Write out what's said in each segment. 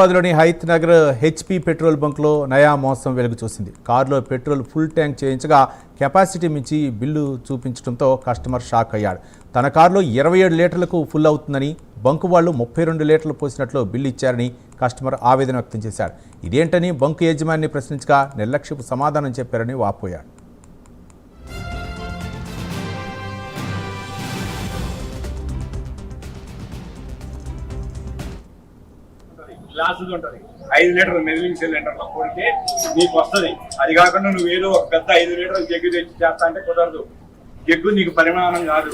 హైదరాబాద్లోని Hayath Nagar HP petrol బంక్లో నయా మోసం వెలుగు చూసింది. కారులో పెట్రోల్ ఫుల్ ట్యాంక్ చేయించగా కెపాసిటీ మించి బిల్లు చూపించడంతో కస్టమర్ షాక్ అయ్యాడు. తన కారులో 27 లీటర్లకు ఫుల్ అవుతుందని, బంకు వాళ్ళు 32 లీటర్లు పోసినట్లు బిల్లు ఇచ్చారని కస్టమర్ ఆవేదన వ్యక్తం చేశాడు. ఇదేంటని బంకు యజమానిని ప్రశ్నించగా నిర్లక్ష్యపు సమాధానం చెప్పారని వాపోయాడు. గ్లాసులు ఉంటుంది 5 లీటర్లు మెదిలింగ్ సిలిండర్లో కొడితే నీకు వస్తుంది. అది కాకుండా నువ్వు ఏదో ఒక పెద్ద 5 లీటర్లు జగ్గు తెచ్చి చేస్తా అంటే కుదరదు. జగ్గు నీకు పరిమాణం కాదు,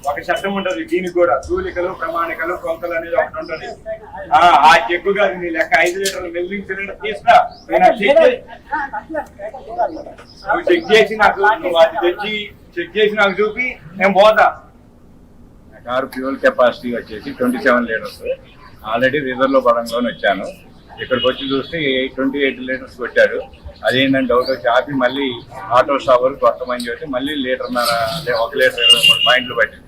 ఒక చట్టం ఉంటుంది. దీనికి కూడా తూలికలు, ప్రమాణికలు, కొలతలు అనేది ఒకటి ఉంటుంది. ఆ జగ్గు కాదు నీ లెక్క. 5 లీటర్లు మెదిలింగ్ సిలిండర్ తీసుకురా, నువ్వు చెక్ చేసి నాకు, నువ్వు అది తెచ్చి చెక్ చేసి నాకు చూపి నేను పోతా. కారు ఫ్యూయల్ కెపాసిటీ వచ్చేసి 27 లీటర్స్. ఆల్రెడీ రిజర్వ్లో పడంలోనే వచ్చాను. ఇక్కడికి వచ్చి చూస్తే 28 లీటర్స్ పెట్టాడు. అదేంటంటే డౌట్ వచ్చి ఆపి మళ్ళీ ఆటో షాప్ వరకు కొట్టమని చెప్పి మళ్ళీ 1 లీటర్ 23 పాయింట్లు పట్టింది.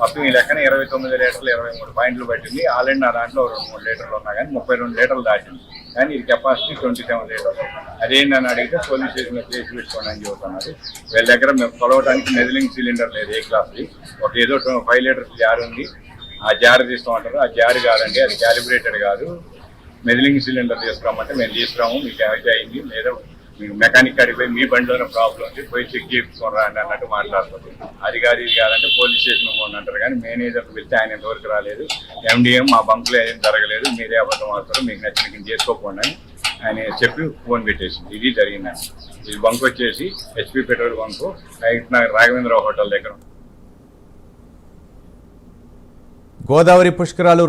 మొత్తం ఈ లెక్కన 29 లీటర్లు 23 పాయింట్లు పట్టింది. ఆల్రెడీ నా దాంట్లో 2-3 లీటర్లు ఉన్నా కానీ 32 లీటర్లు దాటింది. కానీ ఇది కెపాసిటీ 27 లీటర్స్. అదేంటని అడిగితే పోలీస్ స్టేషన్లో కేసు పెట్టుకోండి అని చెబుతున్నారు. వీళ్ళ దగ్గర మేము కొలవడానికి మెదిలింగ్ సిలిండర్ లేదు, ఏ క్లాస్ది. ఒక ఏదో 5 లీటర్స్ జార్ ఉంది. ఆ జార్ తీసుకోమంటారు. ఆ జార్ కాదండి, అది క్యాలిబ్రేటెడ్ కాదు. మెదిలింగ్ సిలిండర్ తీసుకురామంటే మేము తీసుకురాము, మీకు డ్యామేజ్ అయింది లేదా మీకు మెకానిక్ అడిగిపోయి మీ బండిలోనే ప్రాబ్లం ఉంది, పోయి చెక్ చేసుకోరా అని అన్నట్టు మాట్లాడుతుంది. అది కాదు ఇది కాదంటే పోలీస్ స్టేషన్ పోండి అంటారు. కానీ మేనేజర్కి వెళ్తే ఆయన ఎంతవరకు రాలేదు. ఎండిఎం మా బంకులో ఏం జరగలేదు, మీరే అబద్ధం అవుతారు, మీకు నచ్చిన చేసుకోకపోండి అని ఆయన చెప్పి ఫోన్ పెట్టేసింది. ఇది జరిగిందండి. ఈ బంక్ వచ్చేసి HP petrol bunk Raghavendra hotel దగ్గర. గోదావరి పుష్కరాలు